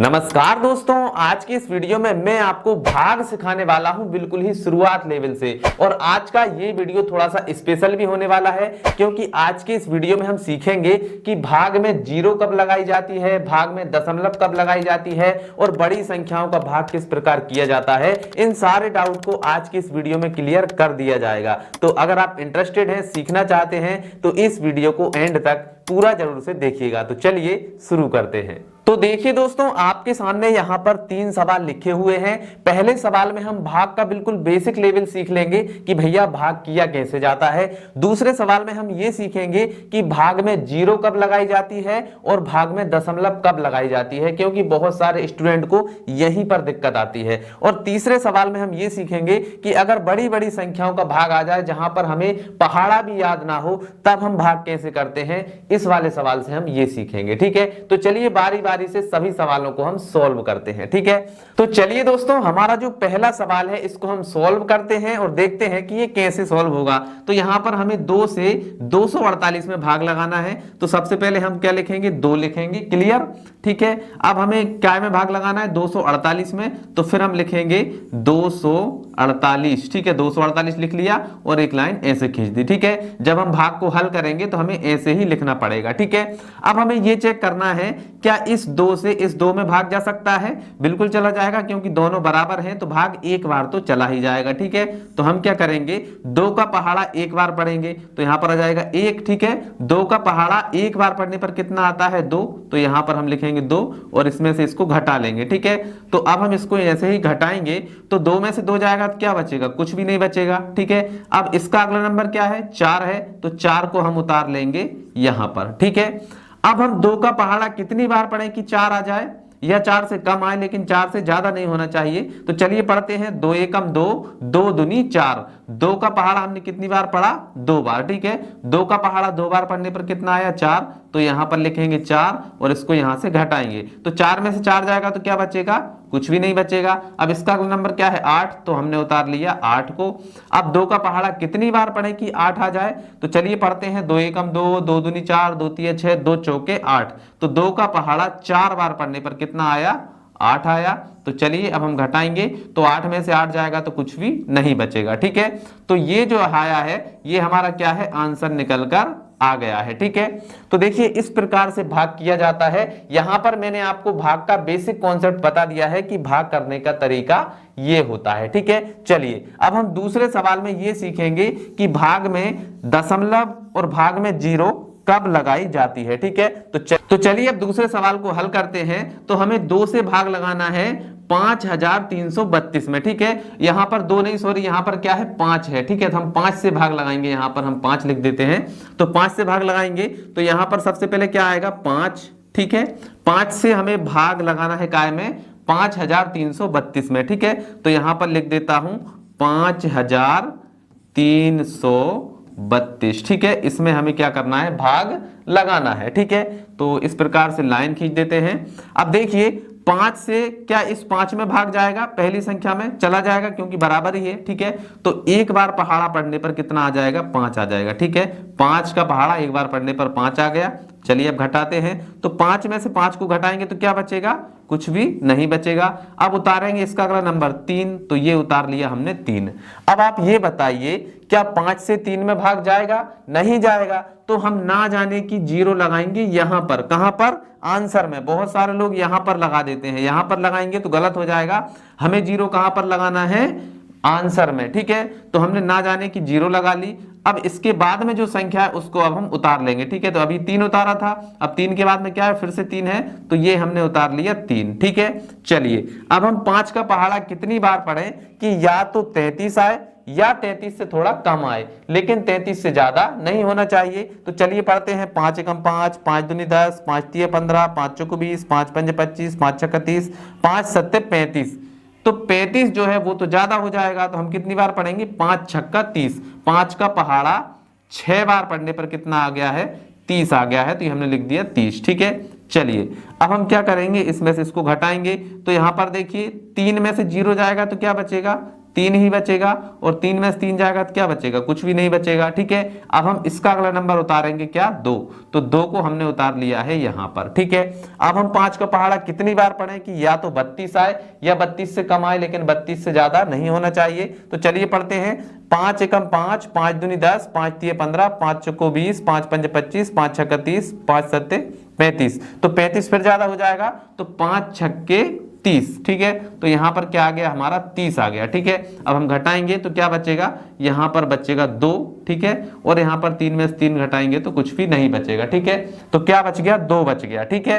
नमस्कार दोस्तों, आज की इस वीडियो में मैं आपको भाग सिखाने वाला हूं बिल्कुल ही शुरुआत लेवल से। और आज का ये वीडियो थोड़ा सा स्पेशल भी होने वाला है क्योंकि आज के इस वीडियो में हम सीखेंगे कि भाग में जीरो कब लगाई जाती है, भाग में दशमलव कब लगाई जाती है और बड़ी संख्याओं का भाग किस प्रकार किया जाता है। इन सारे डाउट को आज की इस वीडियो में क्लियर कर दिया जाएगा। तो अगर आप इंटरेस्टेड हैं, सीखना चाहते हैं तो इस वीडियो को एंड तक पूरा जरूर से देखिएगा। तो चलिए शुरू करते हैं। तो देखिए दोस्तों, आपके सामने यहाँ पर 3 सवाल लिखे हुए हैं। पहले सवाल में हम भाग का बिल्कुल बेसिक लेवल सीख लेंगे कि भैया भाग किया कैसे जाता है। दूसरे सवाल में हम ये सीखेंगे कि भाग में जीरो कब लगाई जाती है और भाग में दशमलव कब लगाई जाती है, क्योंकि बहुत सारे स्टूडेंट को यहीं पर दिक्कत आती है। और तीसरे सवाल में हम ये सीखेंगे कि अगर बड़ी बड़ी संख्याओं का भाग आ जाए जहां पर हमें पहाड़ा भी याद ना हो, तब हम भाग कैसे करते हैं, इस वाले सवाल से हम ये सीखेंगे। ठीक है, तो चलिए बारी बारी से सभी सवालों को हम सॉल्व करते हैं। ठीक है, तो चलिए दोस्तों, हमारा जो पहला सवाल है इसको हम सॉल्व करते हैं और देखते हैं कि ये कैसे सॉल्व होगा। तो यहां पर हमें 2 से 248 में भाग लगाना है। तो सबसे पहले हम क्या लिखेंगे, 2 लिखेंगे। क्लियर? ठीक है, अब हमें क्या में भाग लगाना है, 248 में। तो फिर हम लिखेंगे 248। ठीक है, 248 लिख लिया और एक लाइन ऐसे खींच दी। ठीक है, जब हम भाग को हल करेंगे तो हमें ऐसे ही लिखना पड़ेगा। ठीक है, अब हमें ये चेक करना है क्या इस 2 से इस 2 में भाग जा सकता है। बिल्कुल चला जाएगा, क्योंकि दोनों बराबर हैं तो भाग एक बार तो चला ही जाएगा। ठीक है, तो हम क्या करेंगे, 2 का पहाड़ा एक बार पढ़ेंगे तो यहां पर आ जाएगा 1। ठीक है, 2 का पहाड़ा एक बार पढ़ने पर कितना आता है, 2। तो यहां पर हम लिखेंगे 2 और इसमें से इसको घटा लेंगे। ठीक है, तो अब हम इसको ऐसे ही घटाएंगे तो 2 में से 2 जाएगा तो क्या बचेगा, कुछ भी नहीं बचेगा। ठीक है, अब इसका अगला नंबर क्या है, 4 है। तो 4 को हम उतार लेंगे यहां पर। ठीक है, अब हम 2 का पहाड़ा कितनी बार पढ़ें कि 4 आ जाए या 4 से कम आए, लेकिन 4 से ज्यादा नहीं होना चाहिए। तो चलिए पढ़ते हैं, 2 एकम 2, 2 दूनी 4। 2 का पहाड़ा हमने कितनी बार पढ़ा, 2 बार। ठीक है, 2 का पहाड़ा 2 बार पढ़ने पर कितना आया, 4। तो यहां पर लिखेंगे 4 और इसको यहां से घटाएंगे तो 4 में से 4 जाएगा तो क्या बचेगा, कुछ भी नहीं बचेगा। अब इसका अगला नंबर क्या है, 8। तो हमने उतार लिया 8 को। अब 2 का पहाड़ा कितनी बार पढ़े कि 8 आ जाए। तो चलिए पढ़ते हैं, 2 एकम 2, 2 दूनी 4, 2 तिये 6, 2 चौके 8। तो 2 का पहाड़ा 4 बार पढ़ने पर कितना आया, 8 आया। तो चलिए अब हम घटाएंगे तो 8 में से 8 जाएगा तो कुछ भी नहीं बचेगा। ठीक है, तो ये जो आया है ये हमारा क्या है, आंसर निकल कर आ गया है। ठीक है, तो देखिए इस प्रकार से भाग किया जाता है। यहां पर मैंने आपको भाग का बेसिक कॉन्सेप्ट बता दिया है कि भाग करने का तरीका ये होता है। ठीक है, चलिए अब हम दूसरे सवाल में ये सीखेंगे कि भाग में दशमलव और भाग में जीरो कब लगाई जाती है। ठीक है, तो चलिए अब दूसरे सवाल को हल करते हैं। तो हमें 2 से भाग लगाना है 5332 में। ठीक है, यहां पर 2 नहीं, सॉरी, यहां पर क्या है, 5 है। ठीक है, तो हम 5 से भाग लगाएंगे, यहां पर हम 5 लिख देते हैं। तो 5 से भाग लगाएंगे तो यहां पर सबसे पहले क्या आएगा, 5। ठीक है, 5 से हमें भाग लगाना है काय में, 5332 में। ठीक है, तो यहां पर लिख देता हूं 5332। ठीक है, इसमें हमें क्या करना है, भाग लगाना है। ठीक है, तो इस प्रकार से लाइन खींच देते हैं। अब देखिए 5 से क्या इस 5 में भाग जाएगा, पहली संख्या में चला जाएगा क्योंकि बराबर ही है। ठीक है, तो एक बार पहाड़ा पढ़ने पर कितना आ जाएगा, 5 आ जाएगा। ठीक है, 5 का पहाड़ा एक बार पढ़ने पर 5 आ गया। चलिए अब घटाते हैं तो 5 में से 5 को घटाएंगे तो क्या बचेगा, कुछ भी नहीं बचेगा। अब उतारेंगे इसका अगला नंबर 3। तो ये उतार लिया हमने 3। अब आप ये बताइए क्या 5 से 3 में भाग जाएगा, नहीं जाएगा। तो हम ना जाने की जीरो लगाएंगे यहां पर, कहां पर, आंसर में। बहुत सारे लोग यहां पर लगा देते हैं, यहां पर लगाएंगे तो गलत हो जाएगा। हमें जीरो कहां पर लगाना है, आंसर में। ठीक है, तो हमने ना जाने की जीरो लगा ली। अब इसके बाद में जो संख्या है उसको अब हम उतार लेंगे। ठीक है, तो अभी 3 उतारा था, अब 3 के बाद में क्या है, फिर से 3 है, तो ये हमने उतार लिया 3। ठीक है, चलिए अब हम 5 का पहाड़ा कितनी बार पढ़ें कि या तो 33 आए या 33 से थोड़ा कम आए, लेकिन 33 से ज्यादा नहीं होना चाहिए। तो चलिए पढ़ते हैं, 5 एकम 5, 5 दूनी 10, 5 तिये 15, 5 चौको 20, 5 पंजे 25, 5 छक्का 30, 5 सत्ते 35। तो 35 जो है वो तो ज्यादा हो जाएगा। तो हम कितनी बार पढ़ेंगे, 5 छक्का 30। 5 का पहाड़ा 6 बार पढ़ने पर कितना आ गया है, 30 आ गया है। तो ये हमने लिख दिया 30। ठीक है, चलिए अब हम क्या करेंगे, इसमें से इसको घटाएंगे। तो यहां पर देखिए 3 में से 0 जाएगा तो क्या बचेगा, 3 ही बचेगा, और 3 में से 3 जाएगा तो क्या बचेगा, कुछ भी नहीं बचेगा। ठीक है, अब हम इसका अगला नंबर उतारेंगे क्या, 2, तो 2 को हमने उतार लिया है यहाँ पर। ठीक है, अब हम 5 का पहाड़ा कितनी बार पढ़ें कि या तो 32 आए या 32 से कम आए, लेकिन 32 से ज्यादा नहीं होना चाहिए। तो चलिए पढ़ते हैं। 5 एकम 5, 5 दूनी 10, 5 तिये 15, 5 चौको 20, 5 पंजे 25, 5 छक्का 30, 5 सत्ते 35। तो 35 फिर ज्यादा हो जाएगा, तो 5 छक्के 30। ठीक है, तो यहां पर क्या आ गया हमारा 30 आ गया। ठीक है, अब हम घटाएंगे तो क्या बचेगा, यहां पर बचेगा 2। ठीक है, और यहां पर 3 में से 3 घटाएंगे तो कुछ भी नहीं बचेगा। ठीक है, तो क्या बच गया, 2 बच गया। ठीक है,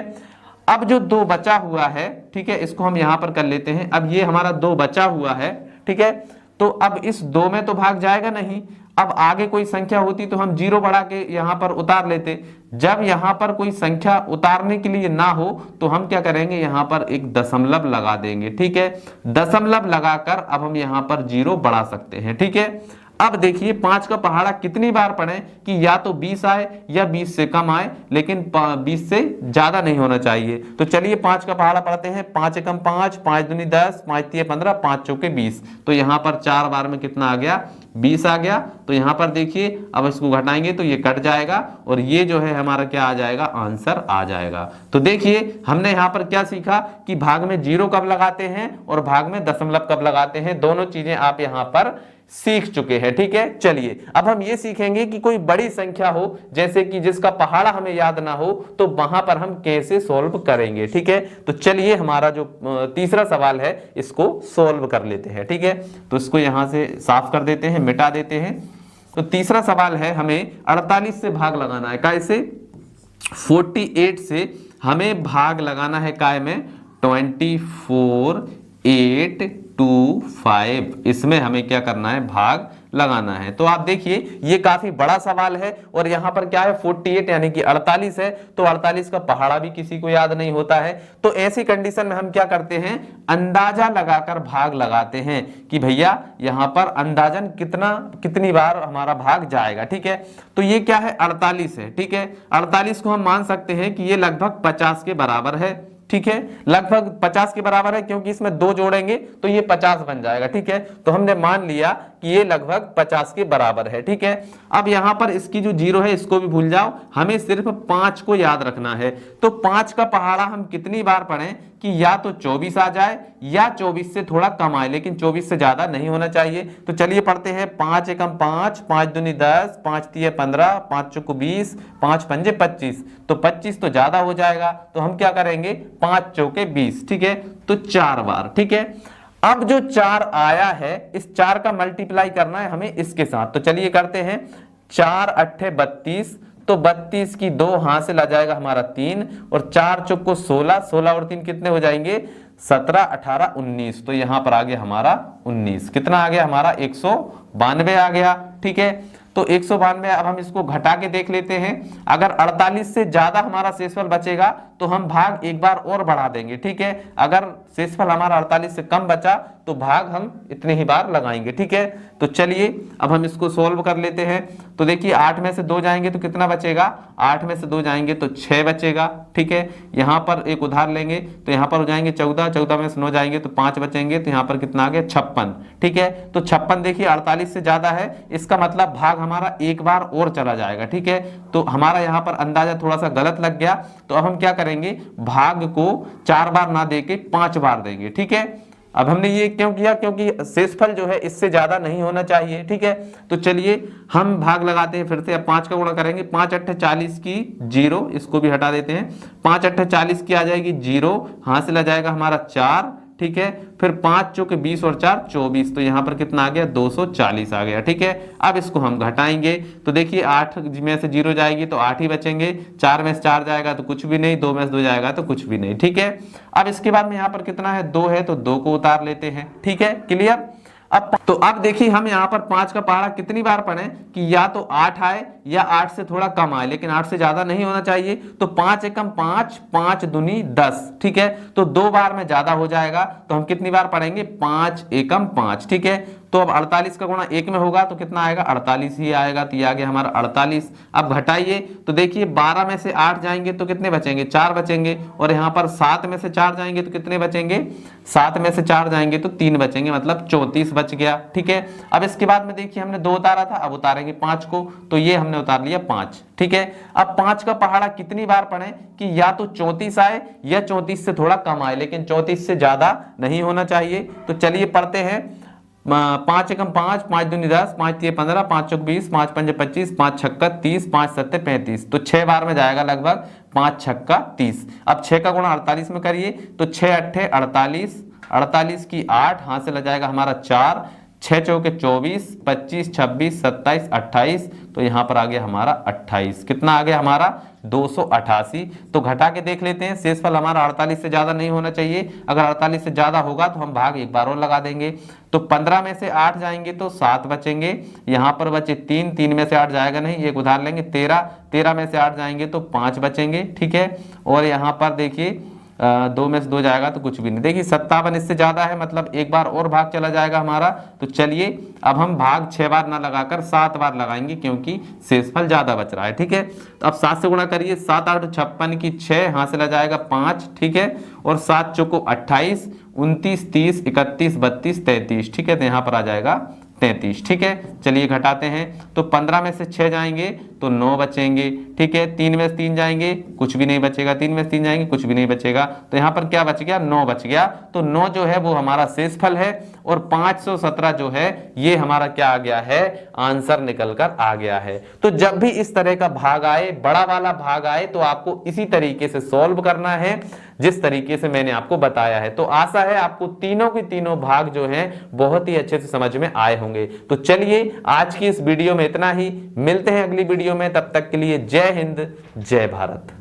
अब जो 2 बचा हुआ है, ठीक है, इसको हम यहां पर कर लेते हैं। अब ये हमारा 2 बचा हुआ है। ठीक है, तो अब इस 2 में तो भाग जाएगा नहीं। अब आगे कोई संख्या होती तो हम 0 बढ़ा के यहां पर उतार लेते। जब यहां पर कोई संख्या उतारने के लिए ना हो तो हम क्या करेंगे, यहां पर एक दशमलव लगा देंगे। ठीक है, दशमलव लगाकर अब हम यहां पर 0 बढ़ा सकते हैं। ठीक है, अब देखिए 5 का पहाड़ा कितनी बार पढ़ें कि या तो 20 आए या 20 से कम आए, लेकिन 20 से ज्यादा नहीं होना चाहिए। तो चलिए 5 का पहाड़ा पढ़ते हैं। 5 एकम 5, 5 दूनी 10, 5 तिये 15, 5 चौके 20। तो यहां पर 4 बार में कितना आ गया, 20 आ गया। तो यहां पर देखिए अब इसको घटाएंगे तो ये कट जाएगा, और ये जो है हमारा क्या आ जाएगा, आंसर आ जाएगा। तो देखिए हमने यहां पर क्या सीखा कि भाग में 0 कब लगाते हैं और भाग में दशमलव कब लगाते हैं, दोनों चीजें आप यहां पर सीख चुके हैं। ठीक है, चलिए अब हम ये सीखेंगे कि कोई बड़ी संख्या हो, जैसे कि जिसका पहाड़ा हमें याद ना हो, तो वहां पर हम कैसे सॉल्व करेंगे। ठीक है, तो चलिए हमारा जो तीसरा सवाल है इसको सॉल्व कर लेते हैं। ठीक है, तो इसको यहां से साफ कर देते हैं, मिटा देते हैं। तो तीसरा सवाल है, हमें 48 से भाग लगाना है। कैसे, 48 से हमें भाग लगाना है काय में, 24, 8, 2, 5। इसमें हमें क्या करना है, भाग लगाना है। तो आप देखिए ये काफी बड़ा सवाल है, और यहां पर क्या है, 48 यानी कि 48 है। तो 48 का पहाड़ा भी किसी को याद नहीं होता है। तो ऐसी कंडीशन में हम क्या करते हैं, अंदाजा लगाकर भाग लगाते हैं कि भैया यहां पर अंदाजन कितनी बार हमारा भाग जाएगा। ठीक है, तो ये क्या है, 48 है। ठीक है, 48 को हम मान सकते हैं कि ये लगभग 50 के बराबर है। ठीक है, लगभग 50 के बराबर है, क्योंकि इसमें 2 जोड़ेंगे तो ये 50 बन जाएगा। ठीक है, तो हमने मान लिया कि ये लगभग 50 के बराबर है। ठीक है, अब यहां पर इसकी जो 0 है इसको भी भूल जाओ, हमें सिर्फ 5 को याद रखना है। तो 5 का पहाड़ा हम कितनी बार पढ़ें कि या तो 24 आ जाए या 24 से थोड़ा कम आए, लेकिन 24 से ज्यादा नहीं होना चाहिए। तो चलिए पढ़ते हैं। 5 एकम 5, 5 दूनी 10, 5 तिये 15, 5 चौको 20, 5 पंजे 25। तो 25 तो ज्यादा हो जाएगा, तो हम क्या करेंगे, 5 चौके 20। ठीक है, तो 4 बार। ठीक है, अब जो 4 आया है, इस 4 का मल्टीप्लाई करना है हमें इसके साथ। तो चलिए करते हैं। 4 अट्ठे 32, तो 32 की 2 हासिल आ जाएगा हमारा 3, और 4 चौको 16, 16 और 3 कितने हो जाएंगे, 17, 18, 19। तो यहां पर आ गया हमारा 19। कितना आ गया हमारा, 192 आ गया। ठीक है, तो 192। अब हम इसको घटा के देख लेते हैं। अगर 48 से ज्यादा हमारा शेषफल बचेगा तो हम भाग एक बार और बढ़ा देंगे। ठीक है, अगर शेषफल हमारा 48 से कम बचा तो भाग हम इतने ही बार लगाएंगे। ठीक है, तो चलिए अब हम इसको सोल्व कर लेते हैं। तो देखिए 8 में से 2 जाएंगे तो कितना बचेगा, 8 में से 2 जाएंगे तो 6 बचेगा। ठीक है, यहां पर एक उधार लेंगे तो यहां पर हो जाएंगे 14, 14 में से 9 जाएंगे तो 5 बचेंगे। तो यहां पर कितना आ गया, 56। ठीक है, तो 56 देखिए 48 से ज्यादा है, इसका मतलब भाग हमारा एक बार और चला जाएगा। ठीक है, तो हमारा यहां पर अंदाजा थोड़ा सा गलत लग गया। तो अब हम क्या करेंगे, भाग को 4 बार ना देके 5 बार देंगे। ठीक है, अब हमने ये क्यों किया, क्योंकि शेषफल जो है इससे ज्यादा नहीं होना चाहिए। ठीक है, तो चलिए हम भाग लगाते हैं फिर से। अब 5 का गुणा करेंगे। 5 अट्ठे 40 की 0, इसको भी हटा देते हैं। 5 अट्ठे 40 की आ जाएगी 0, हासिल आ जाएगा हमारा 4। ठीक है, फिर 5 चौके 20 और 4 24। तो यहां पर कितना आ गया, 240 आ गया। ठीक है, अब इसको हम घटाएंगे तो देखिए 8 में से 0 जाएगी तो 8 ही बचेंगे। 4 में से 4 जाएगा तो कुछ भी नहीं, 2 में से 2 जाएगा तो कुछ भी नहीं। ठीक है, अब इसके बाद में यहां पर कितना है, 2 है, तो 2 को उतार लेते हैं। ठीक है, क्लियर। अब देखिए हम यहाँ पर 5 का पहाड़ा कितनी बार पढ़ें कि या तो 8 आए या 8 से थोड़ा कम आए, लेकिन 8 से ज्यादा नहीं होना चाहिए। तो 5 एकम 5, 5 दूनी 10। ठीक है, तो 2 बार में ज्यादा हो जाएगा, तो हम कितनी बार पढ़ेंगे, 5 एकम 5। ठीक है, तो अब 48 का गुणा 1 में होगा तो कितना आएगा, 48 ही आएगा। तो ये आ गया हमारा 48। अब घटाइए तो देखिए 12 में से 8 जाएंगे तो कितने बचेंगे, 4 बचेंगे। और यहाँ पर 7 में से 4 जाएंगे तो कितने बचेंगे, 7 में से 4 जाएंगे तो 3 बचेंगे, मतलब 34 बच गया। ठीक है, अब इसके बाद में देखिए हमने 2 उतारा था, अब उतारेंगे 5 को, तो ये हमने उतार लिया 5। ठीक है, अब 5 का पहाड़ा कितनी बार पढ़े कि या तो 34 आए या 34 से थोड़ा कम आए, लेकिन 34 से ज्यादा नहीं होना चाहिए। तो चलिए पढ़ते हैं। 5 एकम 5, 5 दूनी 10, 5 तिये 15, 5 चौक 20, 5 पंजे 25, 5 छक्का 30, 5 सत्ते 35। तो 6 बार में जाएगा लगभग, 5 छक्का 30। अब 6 का गुणा 48 में करिए तो 6 अट्ठे 48, 48 की 8, हाथ से लग जाएगा हमारा 4, 6 चौके 24, 25, 26, 27, 28। तो यहाँ पर आ गया हमारा 28। कितना आ गया हमारा, 288। तो घटा के देख लेते हैं, शेषफल हमारा 48 से ज्यादा नहीं होना चाहिए। अगर 48 से ज्यादा होगा तो हम भाग एक बार और लगा देंगे। तो 15 में से 8 जाएंगे तो 7 बचेंगे। यहाँ पर बचे 3, 3 में से 8 जाएगा नहीं, एक उधार लेंगे। 13, 13 में से 8 जाएंगे तो 5 बचेंगे। ठीक है, और यहाँ पर देखिए 2 में से 2 जाएगा तो कुछ भी नहीं। देखिए 57 इससे ज्यादा है, मतलब एक बार और भाग चला जाएगा हमारा। तो चलिए अब हम भाग 6 बार ना लगाकर 7 बार लगाएंगे, क्योंकि शेषफल ज्यादा बच रहा है। ठीक है, तो अब 7 से गुणा करिए, 7 8 56 की 6, हाथ से लग जाएगा 5। ठीक है, और 7 चौको 28, 29, 30, 31, 32, 33। ठीक है, तो यहाँ पर आ जाएगा 33। ठीक है, चलिए घटाते हैं। तो 15 में से 6 जाएंगे तो 9 बचेंगे। ठीक है, 3 में से 3 जाएंगे, कुछ भी नहीं बचेगा। 3 में से 3 जाएंगे, कुछ भी नहीं बचेगा। तो यहाँ पर क्या बच गया, 9 बच गया। तो 9 जो है वो हमारा शेषफल है, और 517 जो है ये हमारा क्या आ गया है, आंसर निकल कर आ गया है। तो जब भी इस तरह का भाग आए, बड़ा वाला भाग आए, तो आपको इसी तरीके से सॉल्व करना है जिस तरीके से मैंने आपको बताया है। तो आशा है आपको तीनों के तीनों भाग जो हैं बहुत ही अच्छे से समझ में आए होंगे। तो चलिए आज की इस वीडियो में इतना ही, मिलते हैं अगली वीडियो में। तब तक के लिए जय हिंद, जय भारत।